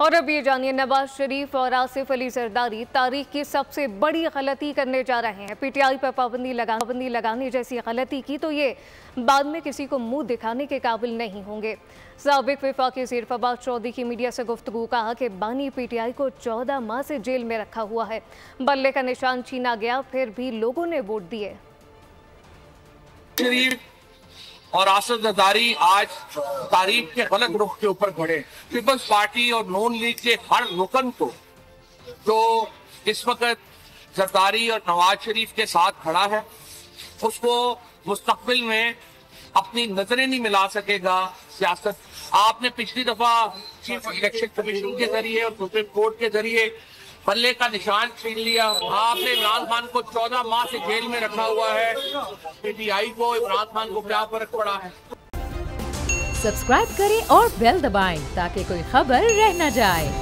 और अब ये जानिए, नवाज शरीफ और आसिफ अली जरदारी तारीख की सबसे बड़ी गलती करने जा रहे हैं। पीटीआई पर पाबंदी लगाने जैसी गलती की तो ये बाद में किसी को मुंह दिखाने के काबिल नहीं होंगे। साबिक वफाकी वज़ीर फवाद चौधरी की मीडिया से गुफ्तगू, कहा कि बानी पीटीआई को 14 माह से जेल में रखा हुआ है, बल्ले का निशान छीना गया, फिर भी लोगों ने वोट दिए। और आसिफ जरदारी आज तारीख के गलत रुख के ऊपर खड़े। पीपल्स पार्टी और नून लीग के हर रुकन को जो इस वक्त जरदारी और नवाज शरीफ के साथ खड़ा है, उसको मुस्तकबिल में अपनी नजरें नहीं मिला सकेगा सियासत। आपने पिछली दफा चीफ इलेक्शन कमीशन के जरिए और सुप्रीम कोर्ट के जरिए बल्ले का निशान छीन लिया। आपने इमरान खान को 14 माह से जेल में रखा हुआ है। पीटीआई को, इमरान खान को क्या फर्क पड़ा है? सब्सक्राइब करें और बेल दबाएं ताकि कोई खबर रह न जाए।